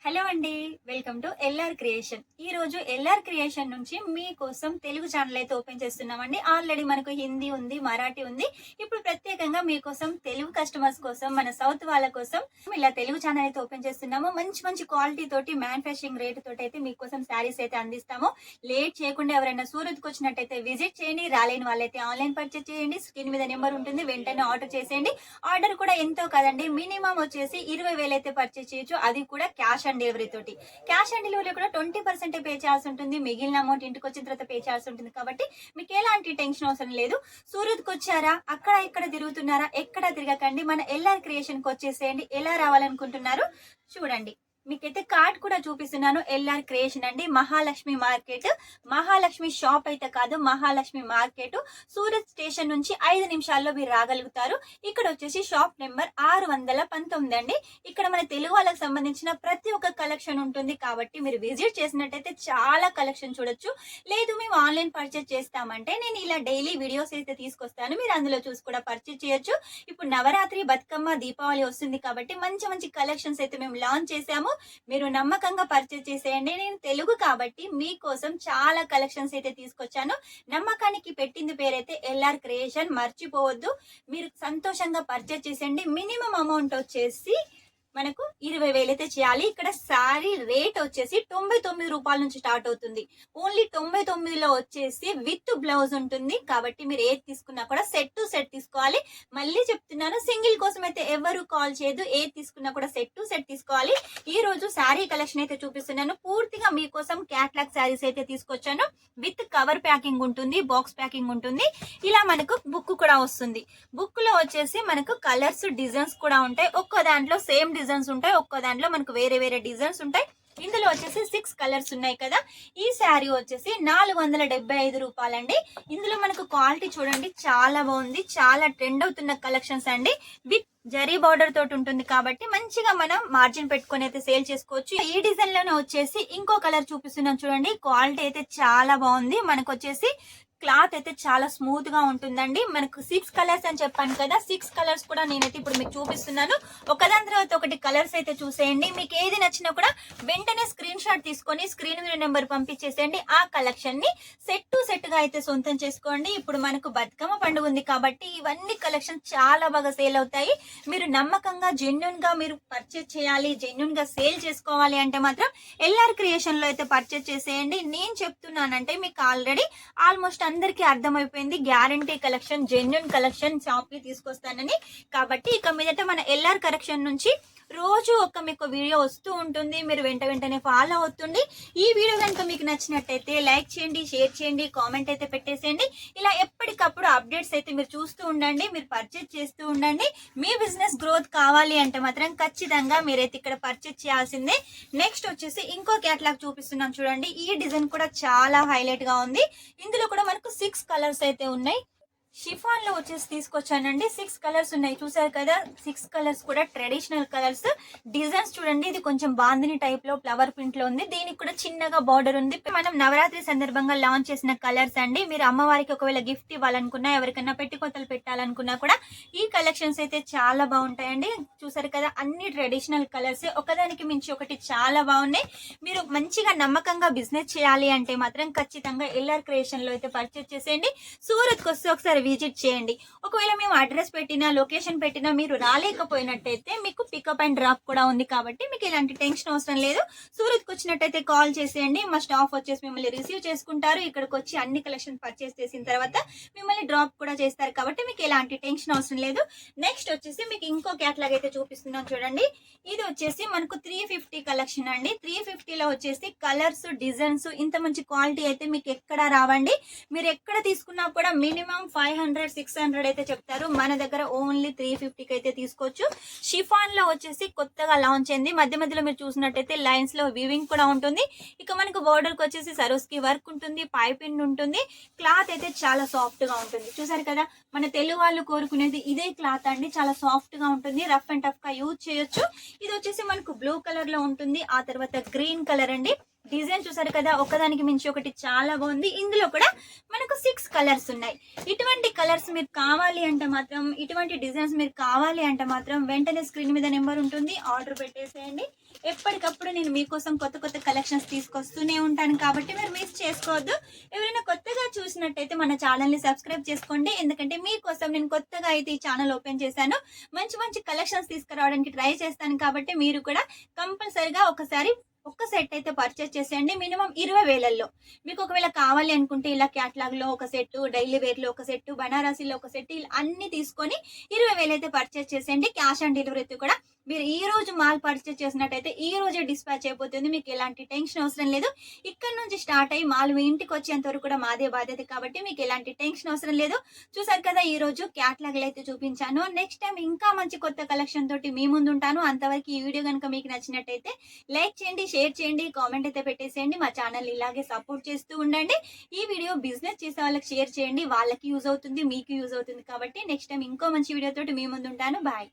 Hello అండి. Welcome to LR creation. ఈ రోజు ఎల్ఆర్ క్రియేషన్ నుంచి మీకోసం తెలుగు ఛానల్ అయితే ఓపెన్ చేస్తున్నామండి. ఆల్రెడీ మనకు హిందీ ఉంది, మరాఠీ ఉంది. ఇప్పుడు ప్రత్యేకంగా మీకోసం తెలుగు కస్టమర్స్ కోసం, మన సౌత్ వాళ్ళ కోసం ఇలా తెలుగు ఛానల్ అయితే ఓపెన్ చేస్తున్నాము. మంచి మంచి క్వాలిటీ తోటి, మ్యానుఫ్యాక్చరింగ్ రేట్ తోటి అయితే మీకోసం శారీస్ అయితే అందిస్తాము. లేట్ చేయకుండా ఎవరైనా సూరత్కి వచ్చినట్టయితే విజిట్ చేయండి. రాలేని వాళ్ళైతే ఆన్లైన్ పర్చేస్ చేయండి. స్క్రీన్ మీద నెంబర్ ఉంటుంది, వెంటనే ఆర్డర్ చేసేయండి. ఆర్డర్ కూడా ఎంతో కదండి, మినిమం వచ్చేసి 20,000 అయితే పర్చేస్ చేయొచ్చు. అది కూడా క్యాష్ ఆన్ డెలివరీ తోటి. క్యాష్ ఆన్ డెలివరీ కూడా 20% పే చేయాల్సి ఉంటుంది. మిగిలిన అమౌంట్ ఇంటికి వచ్చిన తర్వాత పే చేయాల్సి ఉంటుంది. కాబట్టి మీకు ఎలాంటి టెన్షన్ అవసరం లేదు. సూరత్కి వచ్చారా, అక్కడ ఇక్కడ తిరుగుతున్నారా, ఎక్కడ తిరగకండి, మన ఎల్ఆర్ క్రియేషన్ కి వచ్చేసేయండి. ఎలా రావాలనుకుంటున్నారు చూడండి. మీకైతే కార్డ్ కూడా చూపిస్తున్నాను. ఎల్ఆర్ క్రియేషన్ అండి, మహాలక్ష్మి మార్కెట్. మహాలక్ష్మి షాప్ అయితే కాదు, మహాలక్ష్మి మార్కెట్. సూరత్ స్టేషన్ నుంచి 5 నిమిషాల్లో మీరు రాగలుగుతారు. ఇక్కడ వచ్చేసి షాప్ నెంబర్ 619 అండి. ఇక్కడ మన తెలుగు వాళ్ళకి సంబంధించిన ప్రతి ఒక్క కలెక్షన్ ఉంటుంది. కాబట్టి మీరు విజిట్ చేసినట్టయితే చాలా కలెక్షన్ చూడొచ్చు. లేదు మేము ఆన్లైన్ పర్చేస్ చేస్తామంటే నేను ఇలా డైలీ వీడియోస్ అయితే తీసుకొస్తాను, మీరు అందులో చూసి కూడా పర్చేస్ చేయొచ్చు. ఇప్పుడు నవరాత్రి, బతుకమ్మ, దీపావళి వస్తుంది కాబట్టి మంచి మంచి కలెక్షన్స్ అయితే మేము లాంచ్ చేసాము. మీరు నమ్మకంగా పర్చేస్ చేసేయండి. నేను తెలుగు కాబట్టి మీకోసం చాలా కలెక్షన్స్ అయితే తీసుకొచ్చాను. నమ్మకానికి పెట్టింది పేరైతే ఎల్ఆర్ క్రియేషన్, మర్చిపోవద్దు. మీరు సంతోషంగా పర్చేస్ చేసేయండి. మినిమం అమౌంట్ వచ్చేసి మనకు 20,000 అయితే చేయాలి. ఇక్కడ శారీ రేట్ వచ్చేసి 99 రూపాయల నుంచి స్టార్ట్ అవుతుంది. ఓన్లీ 99లో వచ్చేసి విత్ బ్లౌజ్ ఉంటుంది. కాబట్టి మీరు ఏది తీసుకున్నా కూడా సెట్ టు సెట్ తీసుకోవాలి. మళ్ళీ చెప్తున్నాను, సింగిల్ కోసం అయితే ఎవరు కాల్ చేయదు. ఏది తీసుకున్నా కూడా సెట్ టు సెట్ తీసుకోవాలి. ఈ రోజు శారీ కలెక్షన్ అయితే చూపిస్తున్నాను. పూర్తిగా మీకోసం క్యాట్లాగ్ శారీస్ అయితే తీసుకొచ్చాను. విత్ కవర్ ప్యాకింగ్ ఉంటుంది, బాక్స్ ప్యాకింగ్ ఉంటుంది. ఇలా మనకు బుక్ కూడా వస్తుంది. బుక్ లో వచ్చేసి మనకు కలర్స్, డిజైన్స్ కూడా ఉంటాయి. ఒక్కో దాంట్లో సేమ్ డిజైన్స్ ఉంటాయి, ఒక్కో దాంట్లో మనకు వేరే వేరే డిజైన్స్ ఉంటాయి. ఇందులో వచ్చేసి 6 కలర్స్ ఉన్నాయి కదా. ఈ శారీ వచ్చేసి 475 రూపాయలండి. ఇందులో మనకు క్వాలిటీ చూడండి, చాలా బాగుంది. చాలా ట్రెండ్ అవుతున్న కలెక్షన్స్ అండి. విత్ జరీ బార్డర్ తోటి ఉంటుంది కాబట్టి మంచిగా మనం మార్జిన్ పెట్టుకొని అయితే సేల్ చేసుకోవచ్చు. ఈ డిజైన్ లోనే వచ్చేసి ఇంకో కలర్ చూపిస్తున్నాం చూడండి. క్వాలిటీ అయితే చాలా బాగుంది. మనకు వచ్చేసి క్లాత్ అయితే చాలా స్మూత్ గా ఉంటుందండి. మనకు 6 కలర్స్ అని చెప్పాను కదా, 6 కలర్స్ కూడా నేనైతే ఇప్పుడు మీకు చూపిస్తున్నాను. ఒకదాని తర్వాత ఒకటి కలర్స్ అయితే చూసేయండి. మీకు ఏది నచ్చినా కూడా వెంటనే స్క్రీన్ షాట్ తీసుకొని స్క్రీన్ మీద నెంబర్ పంపించేసేయండి. ఆ కలెక్షన్ ని సెట్ టు సెట్ గా అయితే సొంతం చేసుకోండి. ఇప్పుడు మనకు బతుకమ్మ పండుగ ఉంది కాబట్టి ఇవన్నీ కలెక్షన్ చాలా బాగా సేల్ అవుతాయి. మీరు నమ్మకంగా, జెన్యున్ గా మీరు పర్చేస్ చేయాలి, జెన్యున్ గా సేల్ చేసుకోవాలి అంటే మాత్రం ఎల్ఆర్ క్రియేషన్ లో అయితే పర్చేస్ చేసేయండి. నేను చెప్తున్నానంటే మీకు ఆల్రెడీ ఆల్మోస్ట్ అందరికీ అర్థమైపోయింది. Guarantee collection, genuine collection shop కి తీసుకొస్తానని. కాబట్టి ఇక మీదట మన ఎల్ఆర్ కలెక్షన్ నుంచి రోజు మీకు వీడియో వస్తూ ఉంటుంది. మీరు వెంటనే ఫాలో అవుతుంది. ఈ వీడియో కనుక మీకు నచ్చినట్టయితే లైక్ చేయండి, షేర్ చేయండి, కామెంట్ అయితే పెట్టేసేయండి. ఇలా ఎప్పటికప్పుడు అప్డేట్స్ అయితే మీరు చూస్తూ ఉండండి, మీరు పర్చేస్ చేస్తూ ఉండండి. మీ బిజినెస్ గ్రోత్ కావాలి అంటే మాత్రం ఖచ్చితంగా మీరైతే ఇక్కడ పర్చేస్ చేయాల్సిందే. నెక్స్ట్ వచ్చేసి ఇంకో క్యాటలాగ్ చూపిస్తున్నాం చూడండి. ఈ డిజైన్ కూడా చాలా హైలైట్ గా ఉంది. ఇందులో కూడా మనకు 6 కలర్స్ అయితే ఉన్నాయి. షిఫాన్ లో వచ్చేసి తీసుకొచ్చానండి. 6 కలర్స్ ఉన్నాయి, చూసారు కదా. 6 కలర్స్ కూడా ట్రెడిషనల్ కలర్స్. డిజైన్స్ చూడండి, ఇది కొంచెం బాందిని టైప్ లో ఫ్లవర్ ప్రింట్ లో ఉంది. దీనికి కూడా చిన్నగా బార్డర్ ఉంది. మనం నవరాత్రి సందర్భంగా లాంచ్ చేసిన కలర్స్ అండి. మీరు అమ్మవారికి ఒకవేళ గిఫ్ట్ ఇవ్వాలనుకున్నా, ఎవరికైనా పెట్టుకోతలు పెట్టాలనుకున్నా కూడా ఈ కలెక్షన్స్ అయితే చాలా బాగుంటాయండి. చూసారు కదా, అన్ని ట్రెడిషనల్ కలర్స్, ఒకదానికి మించి ఒకటి చాలా బాగున్నాయి. మీరు మంచిగా నమ్మకంగా బిజినెస్ చేయాలి అంటే మాత్రం ఖచ్చితంగా ఎల్ఆర్ క్రియేషన్ లో అయితే పర్చేస్ చేసేయండి. సూరత్ కి వస్తే ఒకసారి విజిట్ చేయండి. ఒకవేళ మేము అడ్రస్ పెట్టినా, లొకేషన్ పెట్టినా మీరు రాలేకపోయినట్టయితే మీకు పికప్ అండ్ డ్రాప్ కూడా ఉంది. కాబట్టి మీకు ఎలాంటి టెన్షన్ అవసరం లేదు. సూరత్ కి వచ్చినట్టయితే కాల్ చేసేయండి. మా స్టాఫ్ వచ్చేసి మిమ్మల్ని రిసీవ్ చేసుకుంటారు. ఇక్కడికి వచ్చి అన్ని కలెక్షన్ పర్చేస్ చేసిన తర్వాత మిమ్మల్ని డ్రాప్ కూడా చేస్తారు. కాబట్టి మీకు ఎలాంటి టెన్షన్ అవసరం లేదు. నెక్స్ట్ వచ్చేసి మీకు ఇంకో క్యాటలాగ్ అయితే చూపిస్తున్నాం చూడండి. ఇది వచ్చేసి మనకు 350 కలెక్షన్ అండి. 350లో వచ్చేసి కలర్స్, డిజైన్స్, ఇంత మంచి క్వాలిటీ అయితే మీకు ఎక్కడ రావండి. మీరు ఎక్కడ తీసుకున్నా కూడా మినిమం 500, 600 అయితే చెప్తారు. మన దగ్గర ఓన్లీ 350కి అయితే తీసుకోవచ్చు. షిఫాన్ లో వచ్చేసి కొత్తగా లాంచ్ అయింది. మధ్య మధ్యలో మీరు చూసినట్టయితే లైన్స్ లో వీవింగ్ కూడా ఉంటుంది. ఇక మనకు బోర్డర్ కి వచ్చేసి సరోస్కి వర్క్ ఉంటుంది, పైపింగ్ ఉంటుంది. క్లాత్ అయితే చాలా సాఫ్ట్ గా ఉంటుంది. చూసారు కదా, మన తెలుగు వాళ్ళు కోరుకునేది ఇదే క్లాత్ అండి. చాలా సాఫ్ట్ గా ఉంటుంది, రఫ్ అండ్ టఫ్ గా యూజ్ చేయొచ్చు. ఇది వచ్చేసి మనకు బ్లూ కలర్ లో ఉంటుంది. ఆ తర్వాత గ్రీన్ కలర్ అండి. డిజైన్ చూసారు కదా, ఒకదానికి మించి ఒకటి చాలా బాగుంది. ఇందులో కూడా మనకు 6 కలర్స్ ఉన్నాయి. ఇటువంటి కలర్స్ మీరు కావాలి అంటే మాత్రం, ఇటువంటి డిజైన్స్ మీరు కావాలి అంటే మాత్రం వెంటనే స్క్రీన్ మీద నెంబర్ ఉంటుంది, ఆర్డర్ పెట్టేసేయండి. ఎప్పటికప్పుడు నేను మీకోసం కొత్త కొత్త కలెక్షన్స్ తీసుకొస్తూనే ఉంటాను కాబట్టి మీరు మిస్ చేసుకోవద్దు. ఎవరైనా కొత్తగా చూసినట్టయితే మన ఛానల్ని సబ్స్క్రైబ్ చేసుకోండి. ఎందుకంటే మీకోసం నేను కొత్తగా అయితే ఈ ఛానల్ ఓపెన్ చేశాను. మంచి మంచి కలెక్షన్స్ తీసుకురావడానికి ట్రై చేస్తాను కాబట్టి మీరు కూడా కంపల్సరిగా ఒక్క సెట్ అయితే పర్చేస్ చేసేయండి. మినిమం 20,000లో మీకు ఒకవేళ కావాలి అనుకుంటే ఇలా క్యాటలాగ్లో ఒక సెట్, డైలీ వేర్లో ఒక సెట్, బనారసీలో ఒక సెట్ ఇలా అన్ని తీసుకొని 20,000 అయితే పర్చేస్ చేసేయండి. క్యాష్ ఆన్ డెలివరీ కూడా మీరు ఈ రోజు మాల్ పర్చేస్ చేసినట్టయితే ఈ రోజే డిస్పాచ్ అయిపోతుంది. మీకు ఎలాంటి టెన్షన్ అవసరం లేదు. ఇక్కడ నుంచి స్టార్ట్ అయ్యి మాల్ మీ ఇంటికి వచ్చేంత వరకు కూడా మాదే బాధ్యత కాబట్టి మీకు ఎలాంటి టెన్షన్ అవసరం లేదు. చూసారు కదా, ఈ రోజు క్యాటలాగ్లు అయితే చూపించాను. నెక్స్ట్ టైం ఇంకా మంచి కొత్త కలెక్షన్ తోటి మీ ముందు ఉంటాను. అంతవరకు ఈ వీడియో కనుక మీకు నచ్చినట్టయితే లైక్ చేయండి, షేర్ చేయండి, కామెంట్ అయితే పెట్టేసేయండి. మా ఛానల్ ఇలాగే సపోర్ట్ చేస్తూ ఉండండి. ఈ వీడియో బిజినెస్ చేసే వాళ్ళకి షేర్ చేయండి. వాళ్ళకి యూజ్ అవుతుంది, మీకు యూజ్ అవుతుంది కాబట్టి నెక్స్ట్ టైం ఇంకో మంచి వీడియో తోటి మీ ముందు ఉంటాను. బాయ్.